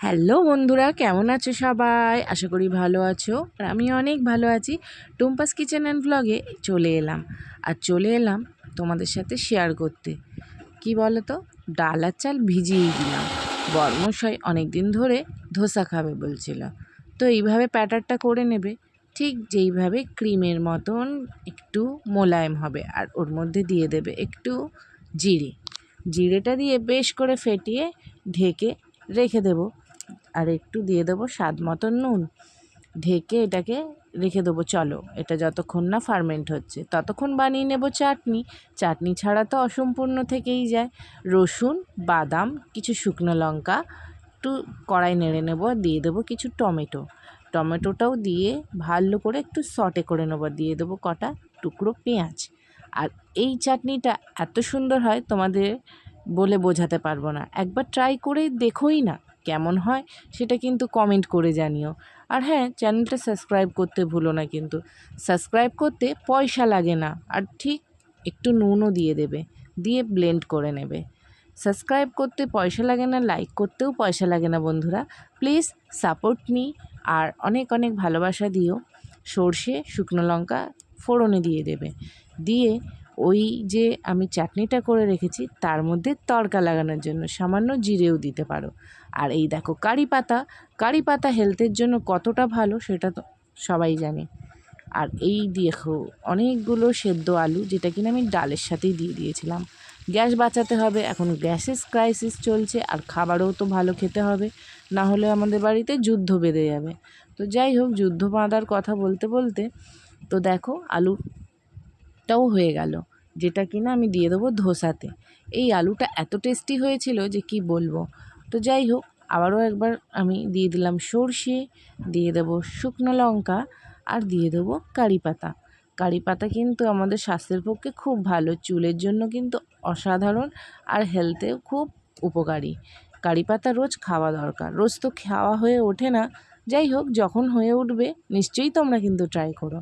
Hello বন্ধুরা, কেমন আছো সবাই? আশা করি ভালো আছো। আর আমি অনেক ভালো আছি। টুম্পাস কিচেন অ্যান্ড ব্লগে চলে এলাম তোমাদের সাথে শেয়ার করতে। কি বলো তো, ডাল আর চাল ভিজিয়েই দিলাম। বরমশাই অনেক দিন ধরে ধোসা খাবে বলছিল, তো এইভাবে ব্যাটারটা করে নেবে, ঠিক যেইভাবে ক্রিমের মতন একটু মোলায়েম হবে। আর ওর মধ্যে দিয়ে দেবে একটু জিরেটা দিয়ে বেশ করে ফেটিয়ে ঢেকে রেখে দেবো। আর একটু দিয়ে দেবো স্বাদ মতন নুন, ঢেকে এটাকে রেখে দেবো। চলো, এটা যতক্ষণ না ফার্মেন্ট হচ্ছে ততক্ষণ বানিয়ে নেব চাটনি ছাড়া তো অসম্পূর্ণ থেকেই যায়। রসুন, বাদাম, কিছু শুকনো লঙ্কা, একটু কড়াই নেড়ে নেব, দিয়ে দেবো কিছু টমেটোটাও দিয়ে ভালো করে একটু সটে করে নেবো, দিয়ে দেবো কটা টুকরো পেঁয়াজ। আর এই চাটনিটা এত সুন্দর হয় তোমাদের বলে বোঝাতে পারবো না। একবার ট্রাই করে দেখোই না, কেমন হয় সেটা কিন্তু কমেন্ট করে জানিও। আর হ্যাঁ, চ্যানেলটা সাবস্ক্রাইব করতে ভুলো না, কিন্তু সাবস্ক্রাইব করতে পয়সা লাগে না। আর ঠিক একটু নুনও দিয়ে দেবে, দিয়ে ব্লেন্ড করে নেবে। সাবস্ক্রাইব করতে পয়সা লাগে না, লাইক করতেও পয়সা লাগে না বন্ধুরা। প্লিজ সাপোর্ট মি, আর অনেক অনেক ভালোবাসা দিও। সর্ষে, শুকনো লঙ্কা ফোড়নে দিয়ে দেবে, দিয়ে ওই যে আমি চাটনিটা করে রেখেছি তার মধ্যে তড়কা লাগানোর জন্য সামান্য জিরেও দিতে পারো। আর এই দেখো কারি পাতা হেলথের জন্য কতটা ভালো সেটা তো সবাই জানে। আর এই দেখো অনেকগুলো সেদ্ধ আলু, যেটা কিনা আমি ডালের সাথেই দিয়ে দিয়েছিলাম। গ্যাস বাঁচাতে হবে, এখন গ্যাসের ক্রাইসিস চলছে, আর খাবারও তো ভালো খেতে হবে, না হলে আমাদের বাড়িতে যুদ্ধ বেঁধে যাবে। তো যাই হোক, যুদ্ধ বাঁধার কথা বলতে বলতে তো দেখো আলুটাও হয়ে গেল, যেটা কিনা আমি দিয়ে দেবো ধোসাতে। এই আলুটা এত টেস্টি হয়েছিল যে কি বলবো। তো যাই হোক, আবারও একবার আমি দিয়ে দিলাম সর্ষে, দিয়ে দেবো শুকনো লঙ্কা, আর দিয়ে দেবো কারি পাতা কিন্তু আমাদের স্বাস্থ্যের পক্ষে খুব ভালো, চুলের জন্য কিন্তু অসাধারণ, আর হেলথেও খুব উপকারী। কারি পাতা রোজ খাওয়া দরকার, রোজ তো খাওয়া হয়ে ওঠে না। যাই হোক, যখন হয়ে উঠবে নিশ্চয়ই তোমরা কিন্তু ট্রাই করো।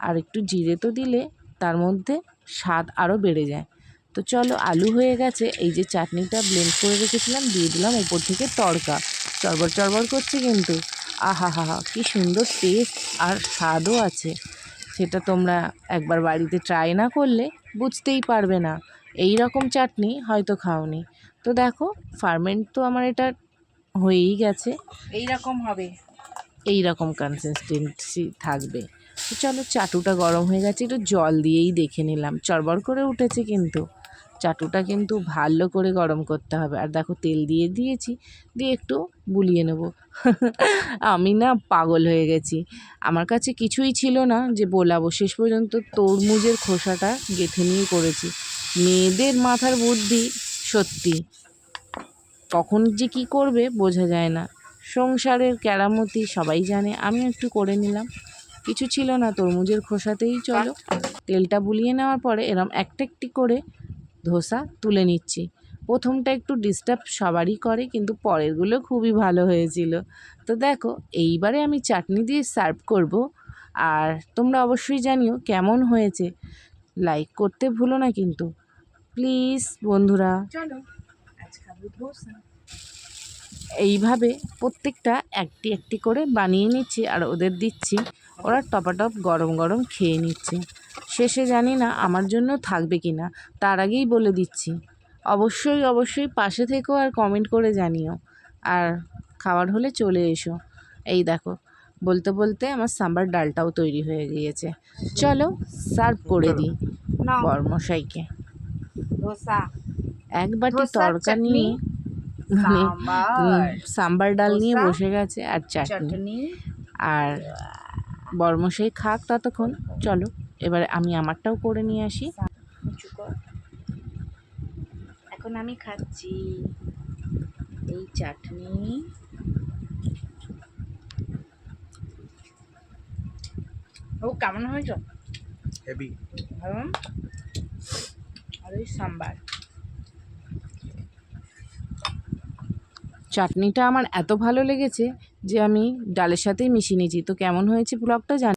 আর একটু জিরে তো দিলে তার মধ্যে স্বাদ আরও বেড়ে যায়। তো চলো, আলু হয়ে গেছে, এই যে চাটনিটা ব্লেন্ড করে রেখেছিলাম দিয়ে দিলাম উপর থেকে তড়কা। চড়বড় করছে কিন্তু, আহা হা হা, কী সুন্দর টেস্ট আর স্বাদও আছে। সেটা তোমরা একবার বাড়িতে ট্রাই না করলে বুঝতেই পারবে না। এই রকম চাটনি হয়তো খাওনি। তো দেখো, ফার্মেন্ট তো আমার এটা হয়েই গেছে, এই রকম কনসিস্টেন্সি থাকবে। তো চলো, চাটুটা গরম হয়ে গেছে, একটু জল দিয়েই দেখে নিলাম, চড়বড় করে উঠেছে কিন্তু। চাটুটা কিন্তু ভালো করে গরম করতে হবে। আর দেখো, তেল দিয়ে দিয়েছি, দিয়ে একটু বুলিয়ে নেব। আমি না পাগল হয়ে গেছি, আমার কাছে কিছুই ছিল না যে বোলাবো, শেষ পর্যন্ত তরমুজের খোসাটা গেঁথে নিয়ে করেছি। মেয়েদের মাথার বুদ্ধি সত্যি কখন যে কী করবে বোঝা যায় না। সংসারের কেরামতি সবাই জানে, আমিও একটু করে নিলাম। কিছু ছিল না, তরমুজের খোসাতেই চলো। তেলটা বুলিয়ে নেওয়ার পরে এরম একটা একটি করে ধোসা তুলে নিচ্ছি। প্রথমটা একটু ডিস্টার্ব সবারই করে, কিন্তু পরেরগুলো খুবই ভালো হয়েছিল। তো দেখো, এইবারে আমি চাটনি দিয়ে সার্ভ করব। আর তোমরা অবশ্যই জানিও কেমন হয়েছে, লাইক করতে ভুলো না কিন্তু প্লিজ বন্ধুরা। চলো, আজ খাবো ধোসা। এইভাবে প্রত্যেকটা একটি একটি করে বানিয়ে নিচ্ছি আর ওদের দিচ্ছি, ওরা টপাটপ গরম গরম খেয়ে নিচ্ছে। শেষে জানি না আমার জন্য থাকবে কি না, তার আগেই বলে দিচ্ছি, অবশ্যই পাশে থেকো আর কমেন্ট করে জানিও। আর খাবার হলে চলে এসো। এই দেখো, বলতে বলতে আমার সাম্বার ডালটাও তৈরি হয়ে গিয়েছে। চলো, সার্ভ করে দিই বরমশাইকে। এক বাটি তড়কা নিয়ে, মানে সাম্বার ডাল নিয়ে বসে গেছে, আর চাটনি। আর বরমশাই খাক ততক্ষণ, চলো এবারে আমি আমারটাও করে নিয়ে আসি। এখন আমি খাচ্ছি এই চাটনি। ও কেমন হয়েছে? হেভি। আর ওই সাম্বার চাটনিটা আমার এত ভালো লেগেছে যে আমি ডালের সাথেই মিশিয়ে নিয়েছি। তো কেমন হয়েছে ব্লগটা জানি।